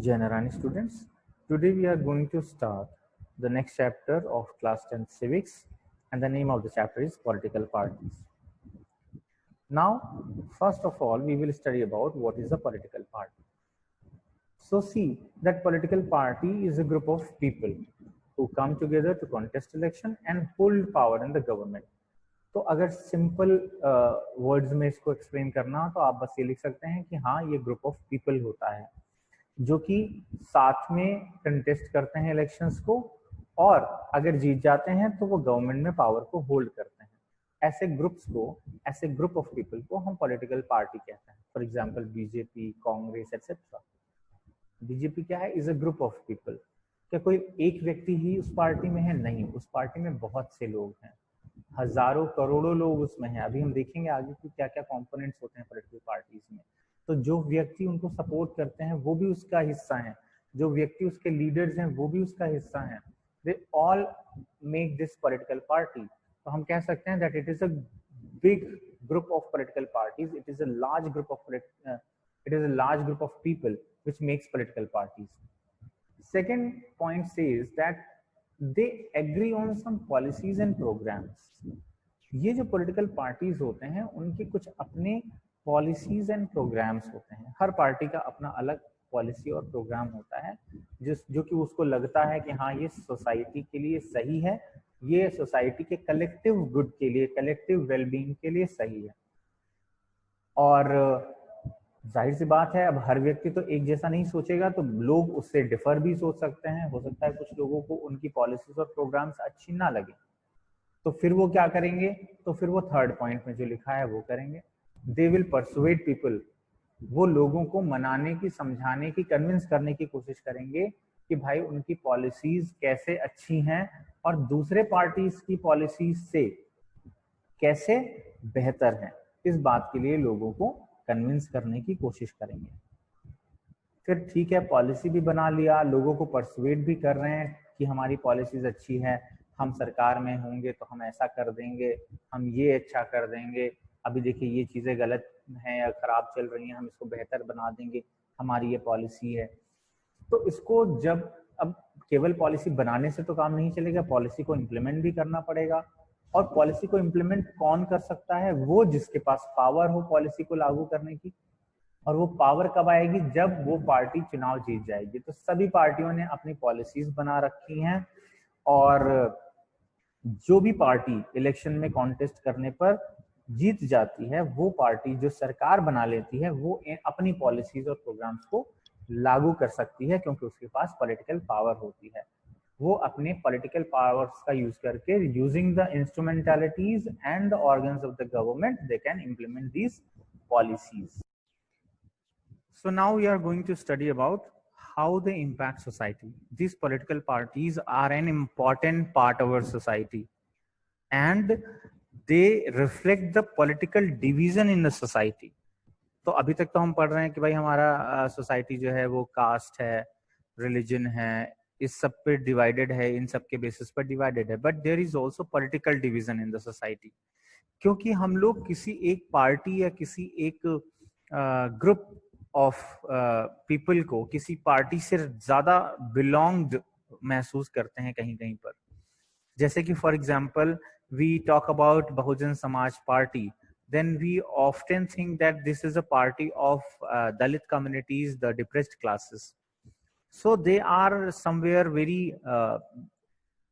Janarani students, today we are going to start the next chapter of class 10 civics, and the name of the chapter is political parties. Now, first of all, we will study about what is a political party. So see that political party is a group of people who come together to contest election and hold power in the government. तो अगर simple words में इसको explain करना तो आप बस ये लिख सकते हैं कि हाँ, ये ग्रुप ऑफ पीपल होता है जो कि साथ में कंटेस्ट करते हैं इलेक्शंस को, और अगर जीत जाते हैं तो वो गवर्नमेंट में पावर को होल्ड करते हैं। ऐसे ग्रुप्स को, ऐसे ग्रुप ऑफ पीपल को हम पॉलिटिकल पार्टी कहते हैं। For example BJP, Congress etcetera. BJP क्या है? Is a group of people. क्या कोई एक व्यक्ति ही उस पार्टी में है? नहीं, उस पार्टी में बहुत से लोग हैं, हजारों करोड़ों लोग उसमें हैं। अभी हम देखेंगे आगे कि क्या क्या कंपोनेंट्स होते हैं पॉलिटिकल पार्टीज में। तो जो व्यक्ति उनको सपोर्ट करते हैं वो भी उसका हिस्सा है, जो व्यक्ति उसके लीडर्स हैं वो भी उसका हिस्सा है। They all make this political party. तो हम कह सकते हैं that it is a big group of political parties, it is a large group of people which makes political parties. Second point says that they agree on some policies and programs. ये जो political parties होते हैं उनके कुछ अपने policies and programmes होते हैं। हर party का अपना अलग पॉलिसी और प्रोग्राम होता है जो कि उसको लगता है कि हाँ, ये सोसाइटी के लिए सही है, ये सोसाइटी के कलेक्टिव गुड के लिए, कलेक्टिव वेलबींग के लिए सही है। और जाहिर सी बात है, अब हर व्यक्ति तो एक जैसा नहीं सोचेगा, तो लोग उससे डिफर भी सोच सकते हैं। हो सकता है कुछ लोगों को उनकी पॉलिसीज और प्रोग्राम्स अच्छी ना लगे, तो फिर वो क्या करेंगे? तो फिर वो थर्ड पॉइंट में जो लिखा है वो करेंगे। They will persuade people. वो लोगों को मनाने की, समझाने की, कन्विंस करने की कोशिश करेंगे कि भाई उनकी पॉलिसीज कैसे अच्छी हैं और दूसरे पार्टीज की पॉलिसीज से कैसे बेहतर हैं। इस बात के लिए लोगों को कन्विंस करने की कोशिश करेंगे। फिर ठीक है, पॉलिसी भी बना लिया, लोगों को परसुएड भी कर रहे हैं कि हमारी पॉलिसीज अच्छी है, हम सरकार में होंगे तो हम ऐसा कर देंगे, हम ये अच्छा कर देंगे, अभी देखिए ये चीजें गलत हैं या खराब चल रही हैं, हम इसको बेहतर बना देंगे, हमारी ये पॉलिसी है। तो इसको जब, अब केवल पॉलिसी बनाने से तो काम नहीं चलेगा, पॉलिसी को इम्प्लीमेंट भी करना पड़ेगा। और पॉलिसी को इम्प्लीमेंट कौन कर सकता है? वो जिसके पास पावर हो पॉलिसी को लागू करने की। और वो पावर कब आएगी? जब वो पार्टी चुनाव जीत जाएगी। तो सभी पार्टियों ने अपनी पॉलिसीज बना रखी हैं, और जो भी पार्टी इलेक्शन में कॉन्टेस्ट करने पर जीत जाती है, वो पार्टी जो सरकार बना लेती है, वो अपनी पॉलिसीज और प्रोग्राम्स को लागू कर सकती है, क्योंकि उसके पास पॉलिटिकल पावर होती है। वो अपने पॉलिटिकल पावर्स का यूज करके, using the instrumentalities and the organs of the government, they can implement these policies. So now we are going to study about how they impact society. These political parties are an important part of our society, and they reflect the political division in the society. तो अभी तक तो हम पढ़ रहे हैं कि भाई हमारा सोसाइटी जो है वो कास्ट है, रिलीजन है, इस सब पे डिवाइडेड है, इन सब के बेसिस पर डिवाइडेड है। But there is also political division in the society, क्योंकि हम लोग किसी एक पार्टी या किसी एक ग्रुप ऑफ पीपल को किसी पार्टी से ज्यादा बिलोंग्ड महसूस करते हैं कहीं कहीं पर। जैसे कि for example we talk about Bahujan Samaj Party, then we often think that this is a party of Dalit communities, the depressed classes. So they are somewhere very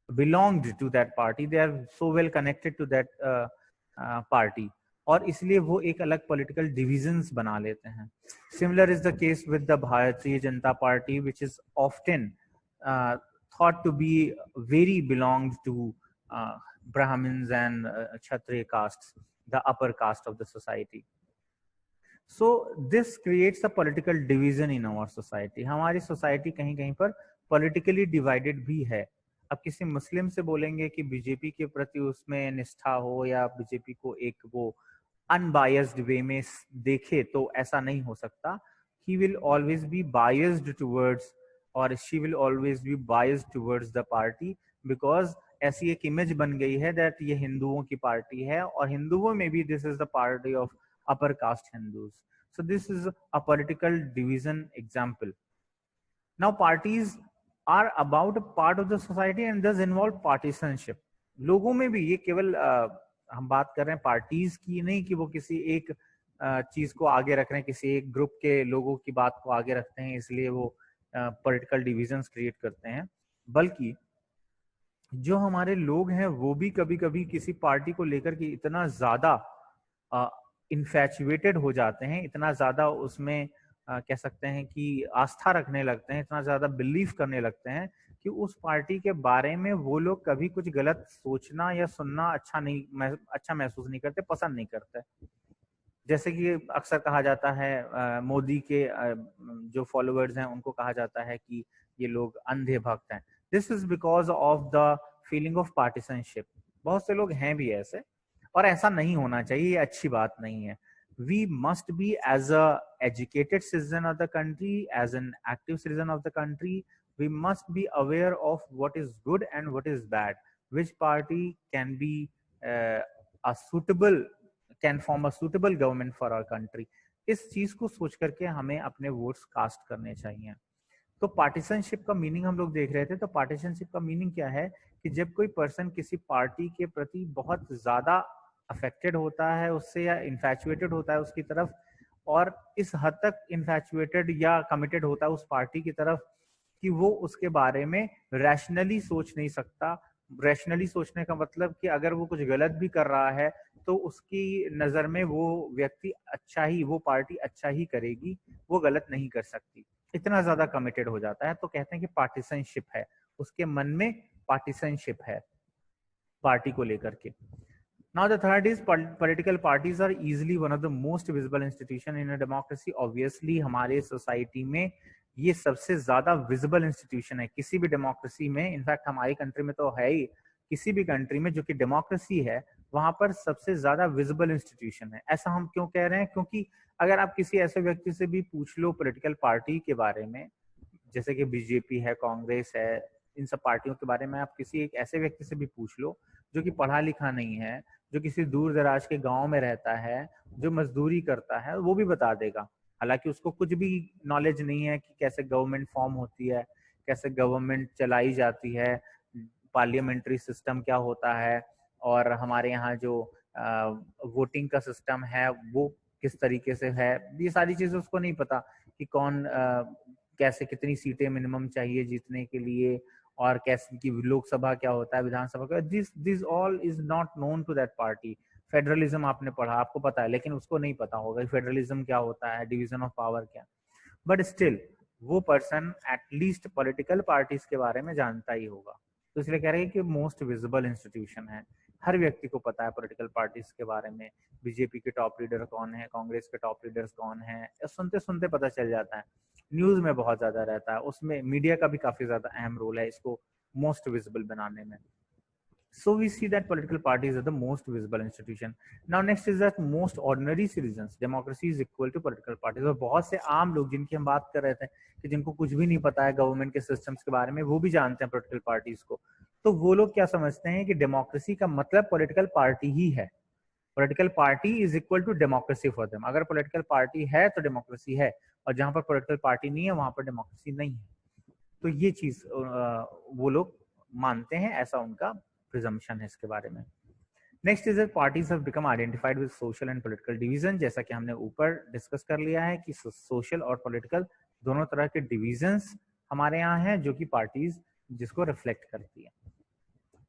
belonged to that party, they are so well connected to that party, और इसलिए वो एक अलग political divisions बना लेते हैं। Similar is the case with the Bharatiya Janata party, which is often thought to be very belonged to Brahmins and Kshatriya castes, the upper caste of the society. So this creates a political division in our society. हमारी society कहीं कहीं पर politically divided भी है। अब किसी मुस्लिम से बोलेंगे कि बीजेपी के प्रति उसमें निष्ठा हो या बीजेपी को एक वो अनबायस्ड वे में देखे, तो ऐसा नहीं हो सकता। He will always be biased towards, or she will always be biased towards the party, because ऐसी एक इमेज बन गई है दैट ये हिंदुओं की पार्टी है, और हिंदुओं में भी this is the party of upper caste Hindus. So this is a political division example. Now parties are about part of the society and this involve partisanship. लोगों में भी ये केवल हम बात कर रहे हैं पार्टीज की नहीं कि वो किसी एक चीज को आगे रख रहे हैं, किसी एक ग्रुप के लोगों की बात को आगे रखते हैं इसलिए वो पॉलिटिकल डिविजन्स क्रिएट करते हैं, बल्कि जो हमारे लोग हैं वो भी कभी कभी किसी पार्टी को लेकर के इतना ज्यादा इन्फैचुएटेड हो जाते हैं, इतना ज्यादा उसमें कह सकते हैं कि आस्था रखने लगते हैं, इतना ज्यादा बिलीव करने लगते हैं कि उस पार्टी के बारे में वो लोग कभी कुछ गलत सोचना या सुनना अच्छा महसूस नहीं करते, पसंद नहीं करते। जैसे कि अक्सर कहा जाता है मोदी के जो फॉलोअर्स हैं उनको कहा जाता है कि ये लोग अंधे भक्त हैं। This is because of the feeling of partisanship. बहुत से लोग हैं भी ऐसे, और ऐसा नहीं होना चाहिए, ये अच्छी बात नहीं है। We must be as a educated citizen of the country, as an active citizen of the country, we must be aware of what is good and what is bad, which party can be a suitable can form a suitable government for our country। इस चीज को सोच करके हमें अपने votes cast करने चाहिए। तो पार्टीशनशिप का मीनिंग हम लोग देख रहे थे। तो पार्टीशनशिप का मीनिंग क्या है कि जब कोई पर्सन किसी पार्टी के प्रति बहुत ज्यादा अफेक्टेड होता है उससे, या इन्फैचुएटेड होता है उसकी तरफ, और इस हद तक इन्फैचुएटेड या कमिटेड होता है उस पार्टी की तरफ कि वो उसके बारे में रैशनली सोच नहीं सकता। रैशनली सोचने का मतलब कि अगर वो कुछ गलत भी कर रहा है तो उसकी नजर में वो व्यक्ति अच्छा ही, वो पार्टी अच्छा ही करेगी, वो गलत नहीं कर सकती। इतना ज्यादा कमिटेड हो जाता है, तो कहते हैं कि पार्टीशनशिप है, उसके मन में पार्टीशनशिप है पार्टी को लेकर के। Now the third is political parties are easily one of the most visible institution in a democracy। Obviously हमारे सोसाइटी में ये सबसे ज्यादा विजिबल इंस्टीट्यूशन है किसी भी डेमोक्रेसी में। इनफैक्ट हमारी कंट्री में तो है ही, किसी भी कंट्री में जो कि डेमोक्रेसी है वहां पर सबसे ज्यादा विजिबल इंस्टीट्यूशन है। ऐसा हम क्यों कह रहे हैं? क्योंकि अगर आप किसी ऐसे व्यक्ति से भी पूछ लो पॉलिटिकल पार्टी के बारे में, जैसे कि बीजेपी है, कांग्रेस है, इन सब पार्टियों के बारे में आप किसी एक ऐसे व्यक्ति से भी पूछ लो जो कि पढ़ा लिखा नहीं है, जो किसी दूर दराज के गांव में रहता है, जो मजदूरी करता है, वो भी बता देगा। हालांकि उसको कुछ भी नॉलेज नहीं है कि कैसे गवर्नमेंट फॉर्म होती है, कैसे गवर्नमेंट चलाई जाती है, पार्लियामेंट्री सिस्टम क्या होता है, और हमारे यहाँ जो वोटिंग का सिस्टम है वो किस तरीके से है। ये सारी चीजें उसको नहीं पता कि कौन कैसे कितनी सीटें मिनिमम चाहिए जीतने के लिए, और कैसे की लोकसभा क्या होता है, विधानसभा क्या। This all is not known to that party. Federalism आपने पढ़ा, आपको पता है, लेकिन उसको नहीं पता होगा फेडरलिज्म क्या होता है, डिवीजन ऑफ पावर क्या। बट स्टिल वो पर्सन एटलीस्ट पॉलिटिकल पार्टीज के बारे में जानता ही होगा। तो इसलिए कह रहे हैं कि मोस्ट विजिबल इंस्टीट्यूशन है, हर व्यक्ति को पता है पॉलिटिकल पार्टीज के बारे में। बीजेपी के टॉप लीडर कौन है, कांग्रेस के टॉप लीडर्स कौन है, सुनते सुनते पता चल जाता है। न्यूज में बहुत ज्यादा रहता है, उसमें मीडिया का भी काफी ज्यादा अहम रोल है इसको मोस्ट विजिबल बनाने में। So we see that political parties are the most visible institution. Now next is that most ordinary citizens, democracy is equal to political parties। और बहुत से आम लोग जिनकी हम बात कर रहे थे कि जिनको कुछ भी नहीं पता है गवर्नमेंट के सिस्टम्स के बारे में, वो भी जानते हैं पॉलिटिकल पार्टीज को। तो वो लोग क्या समझते हैं कि डेमोक्रेसी का मतलब पॉलिटिकल पार्टी ही है। Political party is equal to democracy for them. अगर पॉलिटिकल पार्टी है तो डेमोक्रेसी है, और जहां पर पॉलिटिकल पार्टी नहीं है वहां पर डेमोक्रेसी नहीं है। तो ये चीज वो लोग मानते हैं, ऐसा उनका प्रिजम्पशन है इसके बारे में। Next is that parties have become identified with social and political division. जैसा कि हमने ऊपर डिस्कस कर लिया है कि सोशल और पॉलिटिकल दोनों तरह के डिविजन्स हमारे यहाँ हैं जो कि पार्टीज जिसको रिफ्लेक्ट करती है।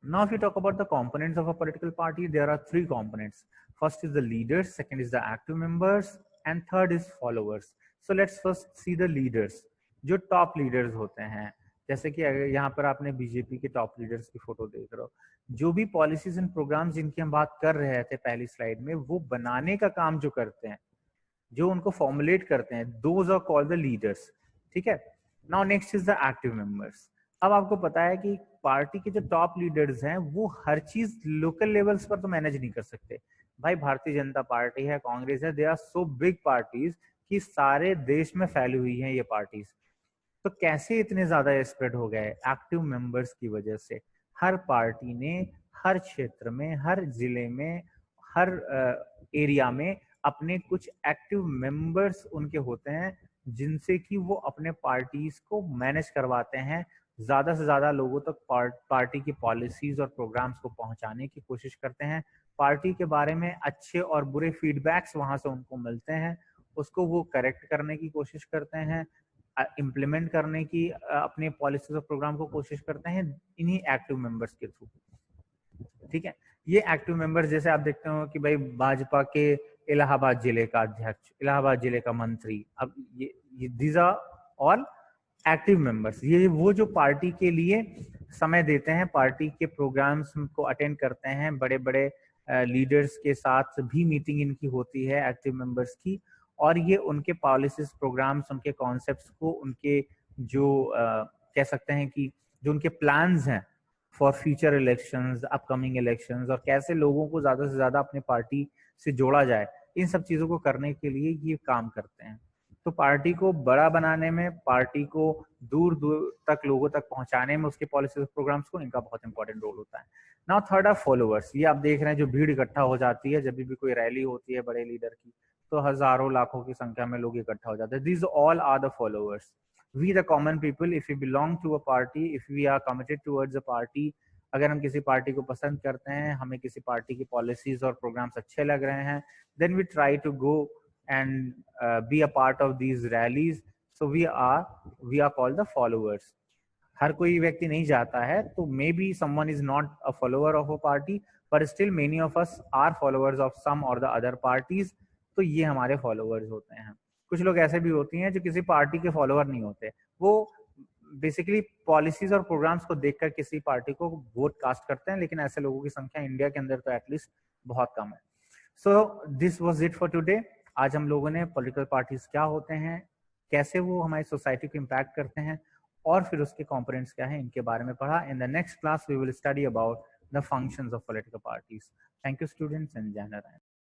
Now if you talk about the components of a political party, there are three components. First is the leaders, second is the active members, and third is followers। So let's first see the leaders। जो top leaders होते हैं, जैसे कि अगर यहाँ पर आपने BJP के टॉप लीडर्स की फोटो देख रहे हो, जो भी पॉलिसीज एंड प्रोग्राम्स जिनकी हम बात कर रहे थे पहली स्लाइड में, वो बनाने का काम जो करते हैं, जो उनको फॉर्मुलेट करते हैं, those are called the leaders. ठीक है। Now next is the active members. अब आपको पता है कि पार्टी के जो टॉप लीडर्स हैं वो हर चीज लोकल लेवल्स पर तो मैनेज नहीं कर सकते। भाई भारतीय जनता पार्टी है, कांग्रेस है, they are so big parties कि सारे देश में फैली हुई हैं ये पार्टीज। तो कैसे इतने ज्यादा स्प्रेड हो गए? एक्टिव मेंबर्स की वजह से। हर पार्टी ने हर क्षेत्र में, हर जिले में, हर एरिया में अपने कुछ एक्टिव मेंबर्स उनके होते हैं जिनसे कि वो अपने पार्टीज को मैनेज करवाते हैं, ज्यादा से ज्यादा लोगों तक पार्टी की पॉलिसीज और प्रोग्राम्स को पहुंचाने की कोशिश करते हैं, पार्टी के बारे में अच्छे और बुरे फीडबैक्स वहां से उनको मिलते हैं, उसको वो करेक्ट करने की कोशिश करते हैं, इम्प्लीमेंट करने की अपने पॉलिसीज और प्रोग्राम को कोशिश करते हैं इन्हीं एक्टिव मेंबर्स के थ्रू। ठीक है, ये एक्टिव मेंबर्स जैसे आप देखते हो कि भाई भाजपा के इलाहाबाद जिले का अध्यक्ष, इलाहाबाद जिले का मंत्री, अब ये these are all active members. ये वो जो पार्टी के लिए समय देते हैं, पार्टी के प्रोग्राम्स को अटेंड करते हैं, बड़े बड़े लीडर्स के साथ भी मीटिंग इनकी होती है एक्टिव मेंबर्स की, और ये उनके पॉलिसीज, प्रोग्राम्स, उनके कॉन्सेप्ट्स को, उनके जो कह सकते हैं कि जो उनके प्लान्स हैं for future elections, upcoming elections, और कैसे लोगों को ज्यादा से ज्यादा अपने पार्टी से जोड़ा जाए, इन सब चीजों को करने के लिए ये काम करते हैं। तो पार्टी को बड़ा बनाने में, पार्टी को दूर दूर तक लोगों तक पहुंचाने में, उसके पॉलिसी प्रोग्राम्स को, इनका बहुत इंपॉर्टेंट रोल होता है। Now third are followers. ये आप देख रहे हैं जो भीड़ इकट्ठा हो जाती है जब भी कोई रैली होती है बड़े लीडर की, तो हजारों लाखों की संख्या में लोग इकट्ठा हो जाते हैं। These all are the followers. We the common people, if you belong to a party, if we are committed towards a party, अगर हम किसी पार्टी को पसंद करते हैं, हमें किसी पार्टी की पॉलिसीज और प्रोग्राम्स अच्छे लग रहे हैं, then we try to go and be a part of these rallies. So we are called the followers. हर कोई व्यक्ति नहीं जाता है, तो may be someone is not a follower of a party, but still many of us are followers of some or the other parties. तो ये हमारे followers होते हैं। कुछ लोग ऐसे भी होती हैं जो किसी पार्टी के फॉलोअर नहीं होते, वो बेसिकली पॉलिसीज और प्रोग्राम्स को देखकर किसी पार्टी को वोट कास्ट करते हैं, लेकिन ऐसे लोगों की संख्या इंडिया के अंदर तो एटलीस्ट बहुत कम है। So this was it for today. आज हम लोगों ने पॉलिटिकल पार्टीज क्या होते हैं, कैसे वो हमारी सोसाइटी को इम्पैक्ट करते हैं, और फिर उसके कंपोनेंट्स क्या हैं, इनके बारे में पढ़ा। In the next class we will study about the functions of political parties. Thank you students and जय हिंद।